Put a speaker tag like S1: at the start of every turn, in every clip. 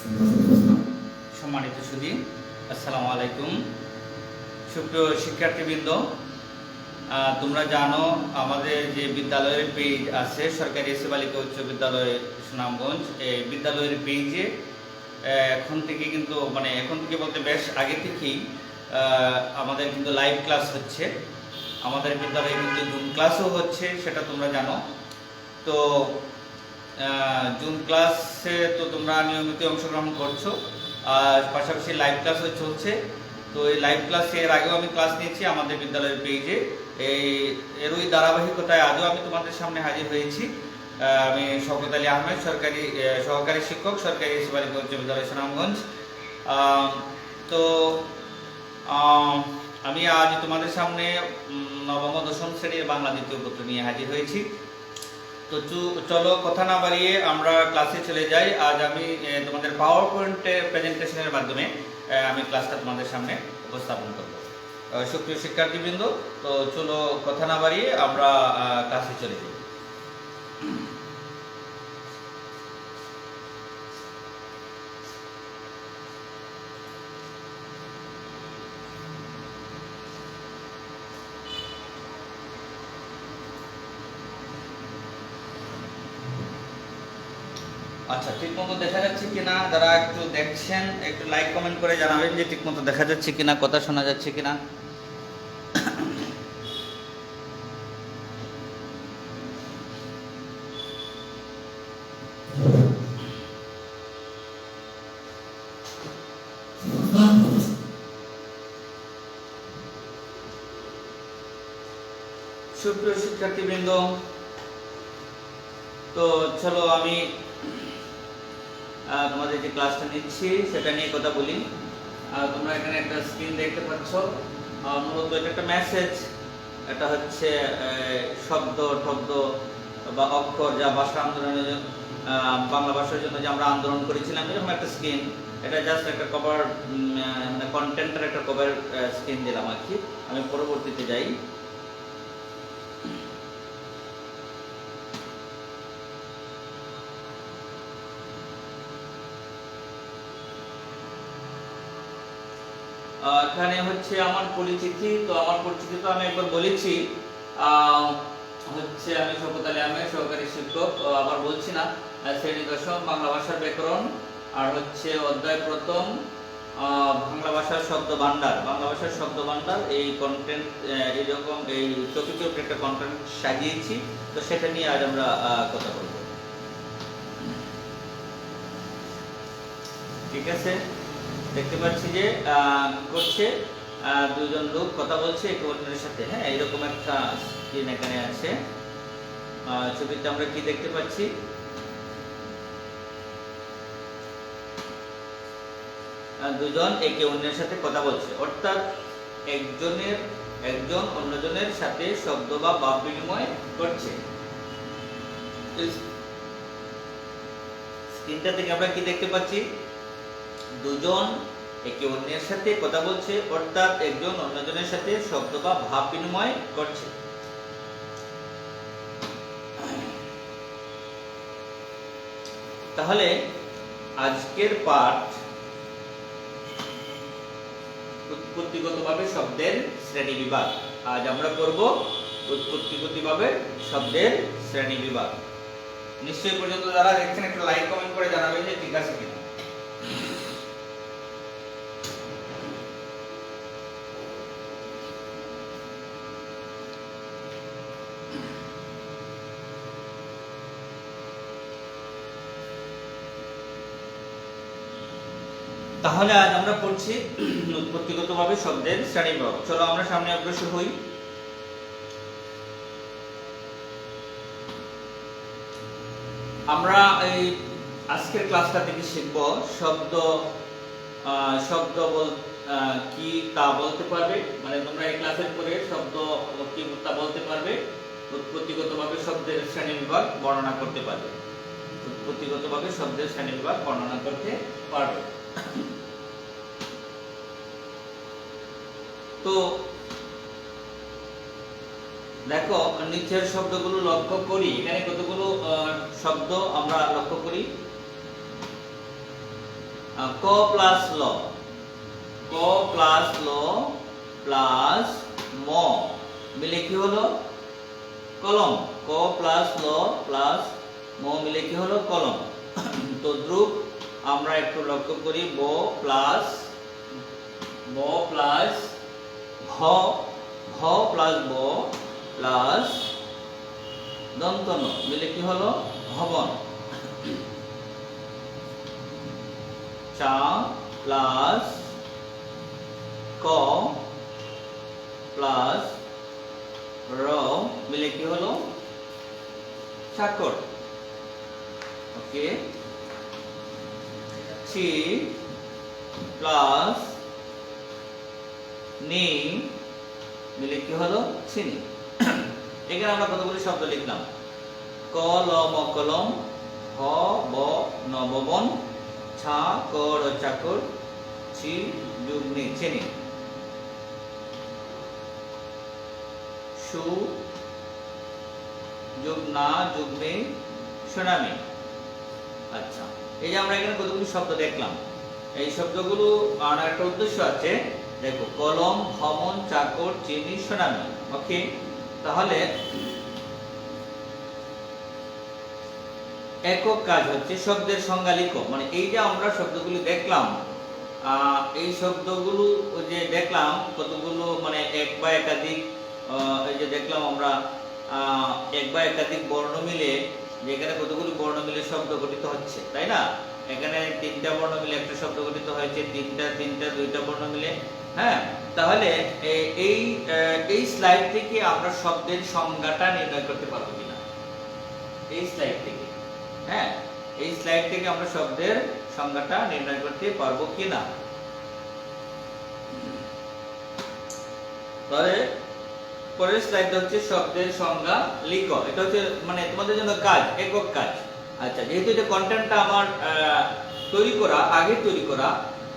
S1: সম্মানিত সুধী, আসসালামু আলাইকুম। সুপ্রিয় শিক্ষার্থীবৃন্দ, তোমরা জানো আমাদের যে বিদ্যালয়ের পেজ আছে সরকারি এসএ বালিকা উচ্চ বিদ্যালয় সুনামগঞ্জ, এই বিদ্যালয়ের পেজে এখন থেকে কিন্তু এখন থেকে বলতে বেশ আগে থেকেই আমাদের কিন্তু লাইভ ক্লাস হচ্ছে। আমাদের বিদ্যালয়ে কিন্তু জুম ক্লাসও হচ্ছে, সেটা তোমরা জানো। তো জুম ক্লাসে তো তোমরা নিয়মিত অংশগ্রহণ করছো, আর পাশাপাশি লাইভ ক্লাসও চলছে। তো এই লাইভ ক্লাসে এর আগেও আমি ক্লাস নিয়েছি আমাদের বিদ্যালয়ের পেজে। এরই ধারাবাহিকতায় আজও আমি তোমাদের সামনে হাজির হয়েছি। আমি শওকত আলী আহমেদ, সহকারী শিক্ষক, সরকারি এসএ বালিকা উচ্চ বিদ্যালয় সুনামগঞ্জ। তো আমি আজ তোমাদের সামনে নবম ও দশম শ্রেণীর বাংলা দ্বিতীয় পত্র নিয়ে হাজির হয়েছি। তো চলো কথা না বাড়িয়ে আমরা ক্লাসে চলে যাই। আজ আমি তোমাদের পাওয়ার পয়েন্টের প্রেজেন্টেশনের মাধ্যমে আমি ক্লাসটা তোমাদের সামনে উপস্থাপন করব। সুপ্রিয় শিক্ষার্থীবৃন্দ, তো চলো কথা না বাড়িয়ে আমরা ক্লাসে চলে যাই। আচ্ছা, ঠিক মতো দেখা যাচ্ছে কিনা? যারা একটু দেখছেন একটু লাইক কমেন্ট করে জানাবেন যে ঠিক মতো দেখা যাচ্ছে কিনা, কথা শোনা যাচ্ছে কিনা। সুপ্রিয় শিক্ষার্থীবৃন্দ, তো চলো আমি তোমাদের যে ক্লাসটা নিচ্ছি সেটা নিয়ে কথা বলি। তোমরা এখানে একটা স্ক্রিন দেখতে পাচ্ছ। মূলত এটা একটা মেসেজ, এটা হচ্ছে শব্দ টব্দ বা অক্ষর যা ভাষা আন্দোলনের বাংলা ভাষার জন্য যে আমরা আন্দোলন করেছিলাম, এরকম একটা স্ক্রিন। এটা জাস্ট একটা কভার, মানে কন্টেন্টের একটা কভার স্ক্রিন দিলাম আর কি। আমি পরবর্তীতে যাই। এখানে হচ্ছে আমার পরিচিতি। তো আমার পরিচিতি তো আমি একবার বলেছি, হচ্ছে আমি শওকত আলী আহমেদ, সহকারী শিক্ষক। আবার বলছি না, শ্রেণী দশম, বাংলা ভাষার ব্যাকরণ, আর হচ্ছে অধ্যায় প্রথম, বাংলা ভাষার শব্দ ভান্ডার। বাংলা ভাষার শব্দ ভান্ডার এই কন্টেন্ট, এইরকম এই টপিকের উপরে একটা কন্টেন্ট সাজিয়েছি। তো সেটা নিয়ে আজ আমরা কথা বলবো। ঠিক আছে, দেখতে পাচ্ছি যে করছে দুজন লোক কথা বলছে একে অন্যের সাথে। হ্যাঁ, এরকম একটা স্ক্রিন এখানে আছে। ছবিতে আমরা কি দেখতে পাচ্ছি? দুজন একে অন্যের সাথে কথা বলছে, অর্থাৎ একজন অন্যজনের সাথে শব্দ বা ভাব বিনিময় করছে। স্ক্রিনটা থেকে আমরা কি দেখতে পাচ্ছি? দুজন একে অন্যের সাথে কথা বলছে, অর্থাৎ একজন অন্যজনের সাথে শব্দ বা ভাব বিনিময় করছে। তাহলে আজকের পাঠ উৎপত্তিগতভাবে শব্দের শ্রেণীবিভাগ। আজ আমরা করব উৎপত্তিগতভাবে শব্দের শ্রেণীবিভাগ। নিশ্চয়ই পর্যন্ত যারা দেখছেন একটু লাইক কমেন্ট করে জানাবেন যে ঠিক আছে কিনা। তাহলে আজ আমরা পড়ছি উৎপত্তিগতভাবে শব্দের শ্রেণীবিভাগ। চলো আমরা সামনে অগ্রসর হই। আমরা এই আজকের ক্লাসটা থেকে শিখব শব্দ কি তা বলতে পারবে, মানে তোমরা এই ক্লাসের পরে শব্দ কি তা বলতে পারবে, উৎপত্তিগতভাবে শব্দের শ্রেণীবিভাগ বর্ণনা করতে পারবে। উৎপত্তিগতভাবে শব্দের শ্রেণীবিভাগ বর্ণনা করতে পারবে। তো দেখো নিচের শব্দগুলো লক্ষ্য করি। এখানে কতগুলো শব্দ আমরা লক্ষ্য করি? ক প্লাস ল, ক প্লাস ল প্লাস ম মিলে কি হলো কলম। ক প্লাস ল প্লাস ম মিলে কি হলো কলম। তদ্রূপ আমরা একটু লক্ষ্য করি ব প্লাস ভ, ভ প্লাস ব প্লাস দন্ত ন মিলে কি হলো ভবন। চা প্লাস ক প্লাস র মিলে কি হলো চাকর। ওকে, চি প্লাস নি মিলে কি হলো চিনি। এখানে আমরা কতগুলি শব্দ লিখলাম, ক ল ম কলম, হ ব ন ভবন, ছা ক র চাকর, চি যুগ নি চিনি, সু যুগ না যুগ নে সুনামি। আচ্ছা, এই যে আমরা এখানে কতগুলি শব্দ দেখলাম, এই শব্দগুলো আনার একটা উদ্দেশ্য আছে। দেখো, কলম, ভবন, চাকর, চিনি, সুনামি। ওকে, তাহলে একক কাজ হচ্ছে শব্দের সংজ্ঞা লিখো। মানে এই যে আমরা শব্দগুলি দেখলাম, এই শব্দগুলো যে দেখলাম কতগুলো, মানে এক বা একাধিক, এই যে দেখলাম আমরা এক বা একাধিক বর্ণ মিলে, যেখানে কতগুলো বর্ণ মিলে শব্দ গঠিত হচ্ছে, তাই না? এখানে তিনটা বর্ণ মিলে একটা শব্দ গঠিত হয়েছে, দুইটা বর্ণ মিলে। হ্যাঁ, তাহলে এই স্লাইড থেকে আমরা শব্দের সংজ্ঞাটা নির্ণয় করতে পারবো কিনা? এই স্লাইড থেকে, হ্যাঁ, এই স্লাইড থেকে আমরা শব্দের সংজ্ঞাটা নির্ণয় করতে পারবো কিনা? তাহলে পরের স্লাইড হচ্ছে শব্দের সংজ্ঞা লিখো। এটা হচ্ছে মানে তোমাদের জন্য কাজ, একক কাজ। আচ্ছা, যেহেতু এটা কন্টেন্টটা আমার আগে তৈরি করা,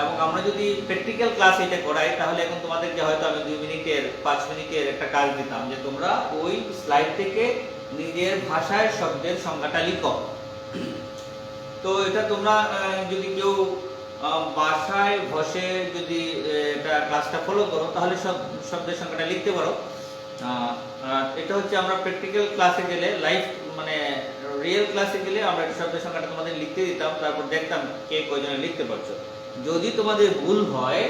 S1: এবং আমরা যদি প্র্যাকটিক্যাল ক্লাস এটা করাই, তাহলে এখন তোমাদেরকে হয়তো আমি 2 মিনিটের 5 মিনিটের একটা কাজ দিতাম, যে তোমরা ওই স্লাইড থেকে নিজের ভাষায় শব্দের সংজ্ঞাটা লিখো। তো এটা তোমরা যদি কেউ বাসায় বসে যদি এটা ক্লাসটা ফলো করো, তাহলে শব্দের সংখ্যাটা লিখতে পারো। এটা হচ্ছে আমরা প্র্যাকটিক্যাল ক্লাসে গেলে, লাইভ মানে রিয়েল ক্লাসে গেলে আমরা শব্দের সংখ্যাটা তোমাদের লিখতে দিতাম, তারপর দেখতাম কে কয়জনে লিখতে পারছো। যদি তোমাদের ভুল হয়,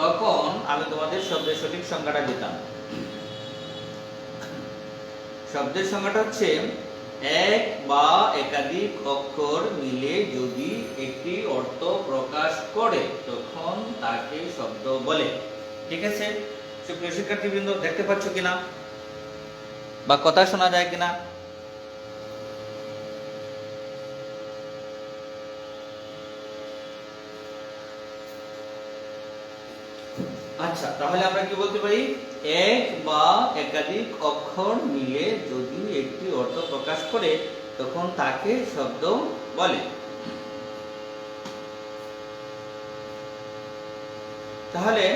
S1: তখন আমি তোমাদের শব্দের সঠিক সংখ্যাটা দিতাম। শব্দের সংখ্যাটা হচ্ছে এক বা একাধিক অক্ষর মিলে যদি একটি অর্থ প্রকাশ করে, তখন তাকে শব্দ বলে। ঠিক আছে, সুপ্রিয় শিক্ষার্থীবৃন্দ, দেখতে পাচ্ছ কিনা বা কথা শোনা যায় কিনা? আচ্ছা, তাহলে আমরা কি বলতে পারি? এক বা একাধিক অক্ষর মিলে যদি একটি অর্থ প্রকাশ করে, তখন তাকে শব্দ বলে। তাহলে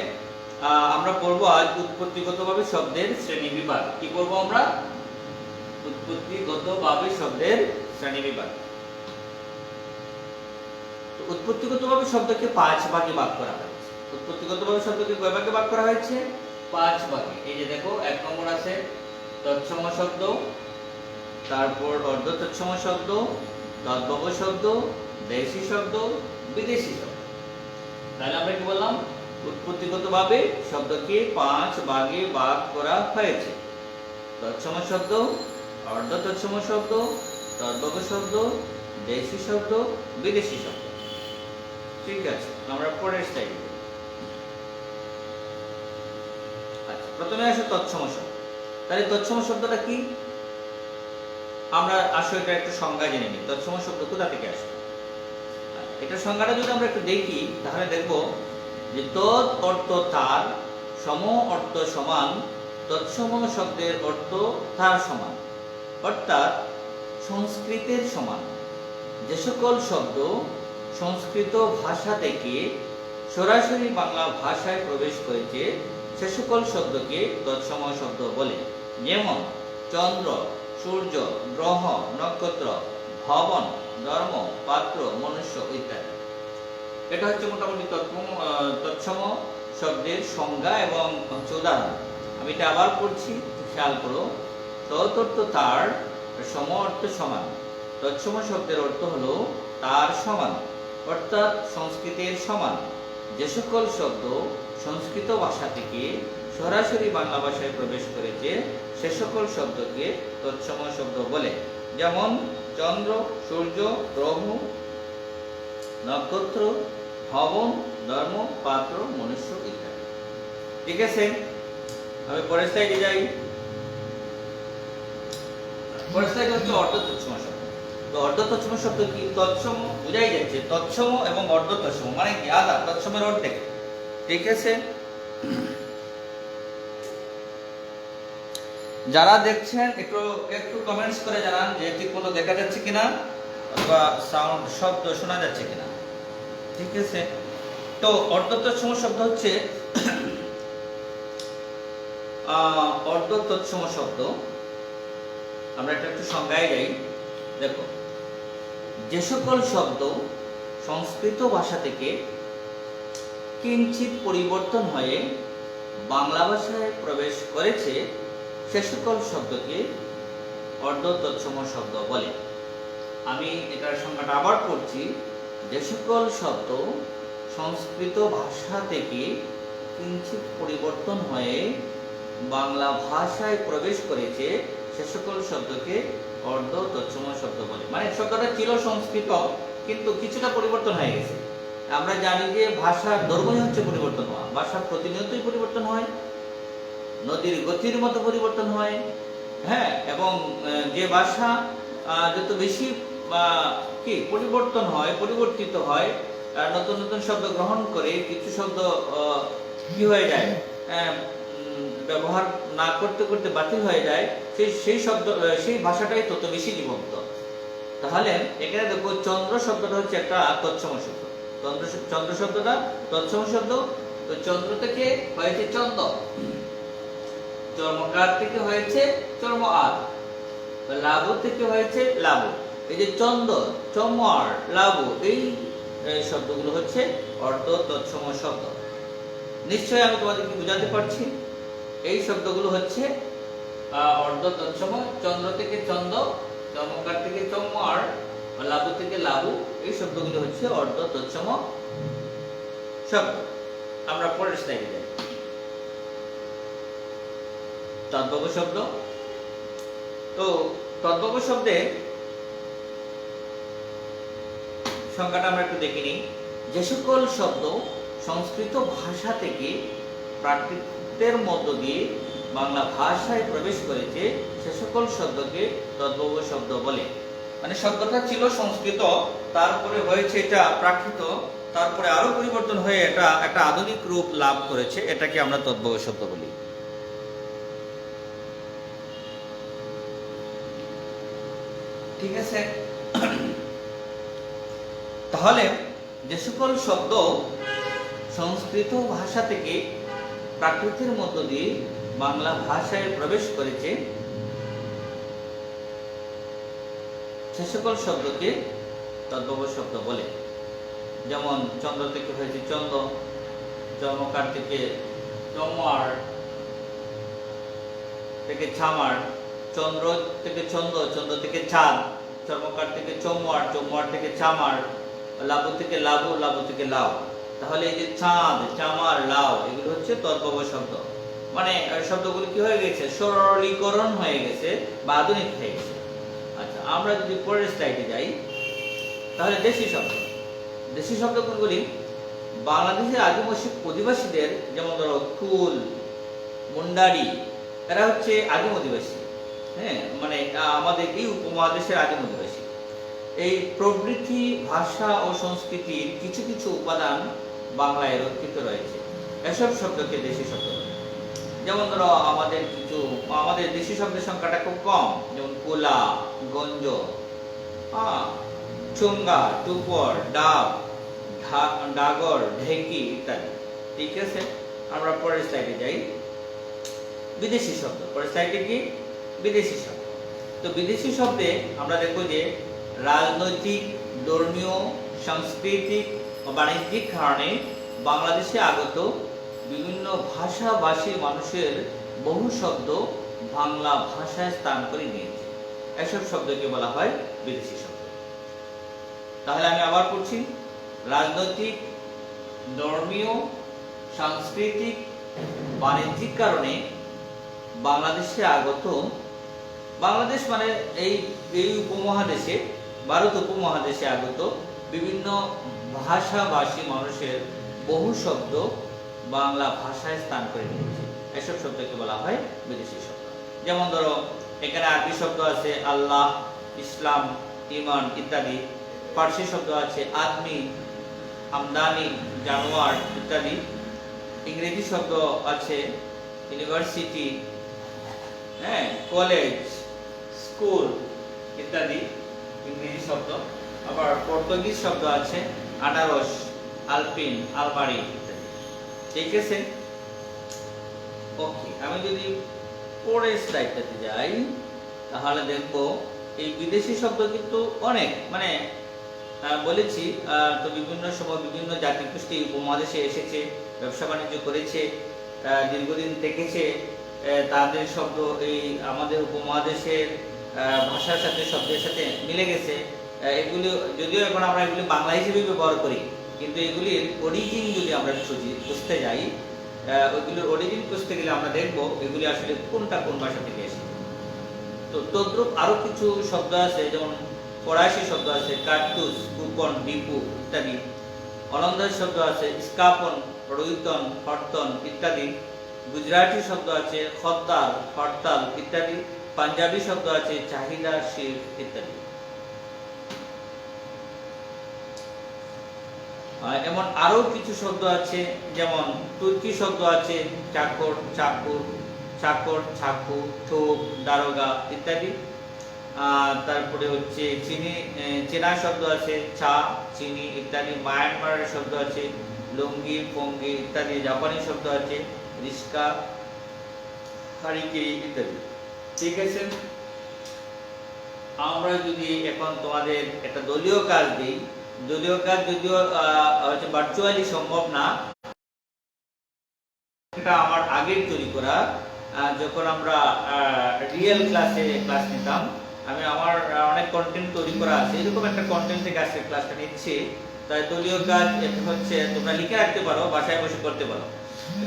S1: আমরা পড়বো আজ উৎপত্তিগতভাবে শব্দের শ্রেণীবিভাগ। কি পড়বো আমরা? উৎপত্তিগতভাবে শব্দের শ্রেণীবিভাগ। উৎপত্তিগতভাবে শব্দকে 5 ভাগে ভাগ করা হয়। উৎপত্তিগতভাবে শব্দকে কয় ভাগে ভাগ করা হয়েছে? 5 ভাগে। এই যে দেখো, 1 নম্বর আছে তৎসম শব্দ, তারপর অর্ধ তৎসম শব্দ, তদ্ভব শব্দ, দেশি শব্দ, বিদেশি শব্দ। তাহলে আমরা কি বললাম? উৎপত্তিগতভাবে শব্দকে 5 ভাগে ভাগ করা হয়েছে। তৎসম শব্দ, অর্ধ তৎসম শব্দ, তদ্ভব শব্দ, দেশি শব্দ, বিদেশি শব্দ। ঠিক আছে, আমরা পরের স্লাইডে। আচ্ছা, প্রথমে আসে তৎসম শব্দ। তাহলে তৎসম শব্দটা কি? আমরা আসলে এটা একটু সংজ্ঞা জেনে নিই। তৎসম শব্দ কোথা থেকে আসে? এটার সংজ্ঞাটা যদি আমরা একটু দেখি, তাহলে দেখব যে তৎ অর্থ তার, সম অর্থ সমান, তৎসম শব্দের অর্থ তার সমান, অর্থাৎ সংস্কৃতের সমান। যে সকল শব্দ সংস্কৃত ভাষা থেকে সরাসরি বাংলা ভাষায় প্রবেশ করেছে, সে সকল শব্দকে তৎসম শব্দ বলে। যেমন চন্দ্র, সূর্য, গ্রহ, নক্ষত্র, ভবন, ধর্ম, পাত্র, মনুষ্য ইত্যাদি। এটা হচ্ছে মোটামুটি তৎসম শব্দের সংজ্ঞা এবং উদাহরণ। আমি এটা আবার পড়ছি, খেয়াল করো। তৎ তার, সম অর্থ সমান। তৎসম শব্দের অর্থ হলো তার সমান, অর্থাৎ সংস্কৃতের সমান। যে সকল শব্দ সংস্কৃত ভাষা থেকে সরাসরি বাংলা ভাষায় প্রবেশ করেছে সে সকল শব্দকে তৎসম শব্দ বলে। যেমন চন্দ্র, সূর্য, গ্রহ, নক্ষত্র, ভবন, ধর্ম, পাত্র, মনুষ্য ইত্যাদি। ঠিক আছে, আমি পরের স্লাইডে যাই। পরের স্লাইডে হচ্ছে অর্ধ তৎসম শব্দ। তো অর্ধ তৎসম শব্দ কি? তৎসম বুঝাই যাচ্ছে, তৎসম এবং অর্ধ তৎসম মানে কি? আধা, তৎসমের অর্ধেক। ঠিক আছে, যারা দেখছেন একটু একটু কমেন্টস করে জানান যে ঠিকমতো দেখা যাচ্ছে কিনা অথবা সাউন্ড শব্দ শোনা যাচ্ছে কিনা। ঠিক আছে, তো অর্ধ তৎসম শব্দ হচ্ছে অর্ধ তৎসম শব্দ। আমরা এটা একটু সংজ্ঞায় যাই। দেখো, যে সকল শব্দ সংস্কৃত ভাষা থেকে কিঞ্চিত পরিবর্তন হয়ে বাংলা ভাষায় প্রবেশ করেছে সে সকল শব্দকে অর্ধ তৎসম শব্দ বলে। আমি এটার সংজ্ঞাটা আবার পড়ছি। যে সকল শব্দ সংস্কৃত ভাষা থেকে কিঞ্চিত পরিবর্তন হয়ে বাংলা ভাষায় প্রবেশ করেছে সে সকল শব্দকে অর্ধ তৎসম শব্দ বলে। মানে শব্দটা ছিল সংস্কৃত, কিন্তু কিছুটা পরিবর্তন হয়ে গেছে। আমরা জানি যে ভাষার ধর্মই হচ্ছে পরিবর্তন হওয়া। ভাষা প্রতিনিয়তই পরিবর্তন হয়, নদীর গতির মতো পরিবর্তন হয়। হ্যাঁ, এবং যে ভাষা যত বেশি কি পরিবর্তন হয়, পরিবর্তিত হয়, নতুন নতুন শব্দ গ্রহণ করে, কিছু শব্দ কি হয়ে যায়, ব্যবহার না করতে করতে বাতিল হয়ে যায়, সেই শব্দ সেই ভাষাটাই তত বেশি জীবন্ত। তাহলে এখানে দেখো, চন্দ্র শব্দটা হচ্ছে একটা তৎসম শব্দ। চন্দ্র শব্দটা তৎসম শব্দ। তো চন্দ্র থেকে হয়েছে চন্দ, চর্মকার থেকে হয়েছে চর্ম আর, লাবু থেকে হয়েছে লাবু। এই যে চন্দ, চমর, লাবু, এই শব্দগুলো হচ্ছে অর্ধ তৎসম শব্দ। নিশ্চয়ই আমি তোমাদেরকে বুঝাতে পারছি। এই শব্দগুলো হচ্ছে অর্ধ তৎসম। চন্দ্র থেকে চন্দ, চর্মকার থেকে চমর, লাবু থেকে লাবু, এই শব্দগুলো হচ্ছে অর্ধ তৎসম শব্দ। আমরা পরের স্লাইডে যাই। তদ্ভব শব্দ। তো তদ্ভব শব্দে সংজ্ঞাটা আমরা একটু দেখে নিই। যে সকল শব্দ সংস্কৃত ভাষা থেকে প্রাকৃতের মধ্য দিয়ে বাংলা ভাষায় প্রবেশ করেছে সে সকল শব্দকে তদ্ভব শব্দ বলে। মানে শব্দটা ছিল সংস্কৃত, তারপরে হয়েছে এটা প্রাকৃত, তারপরে আরো পরিবর্তন হয়ে এটা একটা আধুনিক রূপ লাভ করেছে, এটাকে আমরা তদ্ভব শব্দ বলি। ঠিক আছে, তাহলে যে সকল শব্দ সংস্কৃত ভাষা থেকে প্রাকৃতের মধ্য দিয়ে বাংলা ভাষায় প্রবেশ করেছে সে সকল শব্দকে তদ্ভব শব্দ বলে। যেমন চন্দ্র থেকে হয়েছে চন্দ, চর্মকার থেকে চমর থেকে ছামার, চন্দ্র থেকে চন্দ্র, চন্দ্র থেকে চাঁদ, চর্মকার থেকে চমর, চমর থেকে চামার, লাবু থেকে লাবু, লাবু থেকে লাউ। তাহলে এই যে চাঁদ, চামার, লাউ, এগুলো হচ্ছে তদ্ভব শব্দ। মানে শব্দগুলো কি হয়ে গেছে, সরলীকরণ হয়ে গেছে বা আধুনিক হয়ে গেছে। আচ্ছা, আমরা যদি পরের স্লাইডে যাই, তাহলে দেশি শব্দ। দেশি শব্দ কোনগুলি? বাংলাদেশের আদিবাসী অধিবাসীদের, যেমন ধরো কুল, মুন্ডারি, এরা হচ্ছে আদিম অধিবাসী। হ্যাঁ, মানে আমাদের এই উপমহাদেশের আদিম অধিবাসী। এই প্রবৃত্তি ভাষা ও সংস্কৃতির কিছু কিছু উপাদান বাংলায় রক্ষিত রয়েছে। এসব শব্দকে দেশি শব্দ বলে। যেমন ধরো আমাদের দেশি শব্দের সংখ্যাটা খুব কম, যেমন কোলা, গঞ্জ, চুঙ্গা, টুপর, ডাব, ডাগর, ঢেকি ইত্যাদি। ঠিক আছে, আমরা পরের স্লাইডে যাই। বিদেশি শব্দ। পরের স্লাইডে কি? বিদেশি শব্দ। তো বিদেশি শব্দে আমরা দেখব যে রাজনৈতিক, ধর্মীয়, সাংস্কৃতিক, ও বাণিজ্যিক কারণে বাংলাদেশে আগত বিভিন্ন ভাষাভাষী মানুষের বহু শব্দ বাংলা ভাষায় স্থান করে নিয়েছে। এসব শব্দকে বলা হয় বিদেশি শব্দ। তাহলে আমি আবার পড়ছি, রাজনৈতিক, ধর্মীয়, সাংস্কৃতিক, বাণিজ্যিক কারণে বাংলাদেশে আগত, বাংলাদেশ মানে এই উপমহাদেশে, ভারত উপমহাদেশে আগত বিভিন্ন ভাষাভাষী মানুষের বহু শব্দ বাংলা ভাষায় স্থান করে নিয়েছে। এসব শব্দকে বলা হয় বিদেশি শব্দ। যেমন ধরো, এখানে আরবি শব্দ আছে আল্লাহ, ইসলাম, ইমান ইত্যাদি। ফার্সি শব্দ আছে আদমি, আমদানি, জানোয়ার ইত্যাদি। ইংরেজি শব্দ আছে ইউনিভার্সিটি, কলেজ, স্কুল ইত্যাদি ইংরেজি শব্দ। আবার পর্তুগিজ শব্দ আছে আনারস, আলপিন, আলমারি ইত্যাদি। ঠিক আছে, ওকে। আমি যদি পরের স্লাইডটাতে যাই তাহলে দেখব এই বিদেশি শব্দ কিন্তু অনেক, মানে বলেছি তো বিভিন্ন সময় বিভিন্ন জাতিগোষ্ঠী উপমহাদেশে এসেছে, ব্যবসা বাণিজ্য করেছে, দীর্ঘদিন থেকেছে। তাদের শব্দ এই আমাদের উপমহাদেশের ভাষার সাথে শব্দের সাথে মিলে গেছে। এগুলি যদিও এখন আমরা এগুলি বাংলা হিসেবে ব্যবহার করি, কিন্তু এগুলির অরিজিন যদি আমরা খুঁজতে যাই, ওইগুলোর অরিজিন খুঁজতে গেলে আমরা দেখব এগুলি আসলে কোনটা কোন ভাষা থেকে এসেছে। তো তদ্রূপ আরো কিছু শব্দ আছে, যেমন ফরাসি শব্দ আছে কার্তুস, কুপন, ডিপু ইত্যাদি। অলন্দাজ শব্দ আছে স্কাপন, রুইতন, হরতন ইত্যাদি। গুজরাটি শব্দ আছে খদ্দার, হরতাল ইত্যাদি। পাঞ্জাবি শব্দ আছে চাহিদা, শির ইত্যাদি। এমন আরো কিছু শব্দ আছে, যেমন তুর্কি শব্দ আছে চাকর, চাকুর, চাকর, ছাকু, থোপ, দারোগা ইত্যাদি। তারপরে হচ্ছে চীনা শব্দ আছে চা, চিনি ইত্যাদি। মায়ানমারের শব্দ আছে লুঙ্গি, পঙ্গি ইত্যাদি। জাপানি শব্দ আছে রিস্কা, হারিকি ইত্যাদি। ঠিক আছে, আমরা যদি এখন তোমাদের একটা দলীয় কাজ দিই, দলীয় কাজ যদিও ভার্চুয়ালি সম্ভব না, এটা আমার আগের তৈরি করা। যখন আমরা রিয়েল ক্লাসে ক্লাস নিতাম, আমি আমার অনেক কন্টেন্ট তৈরি করা আছে, এরকম একটা কন্টেন্ট থেকে আজকে ক্লাসটা নিচ্ছি। তাই দলীয় কাজ হচ্ছে তোমরা লিখে রাখতে পারো, বাসায় বসে করতে পারো।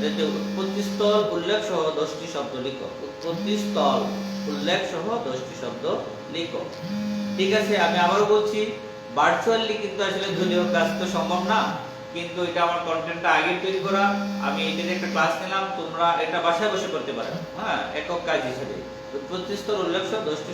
S1: এটা উৎপত্তি স্থল উল্লেখ সহ 10টি শব্দ লিখো। উৎপত্তি স্থল উল্লেখ সহ 10টি শব্দ লিখো। ঠিক আছে, আমি আবারও বলছি, ভার্চুয়ালি কিন্তু আসলে দলীয় কাজ তো সম্ভব না, কিন্তু এটা আমার কন্টেন্টটা আগে তৈরি করা। আমি এটাতে একটা ক্লাস নিলাম, তোমরা এটা বাসায় বসে করতে পারো, একক কাজ হিসেবে। উৎপত্তি স্থল উল্লেখ সহ 10টি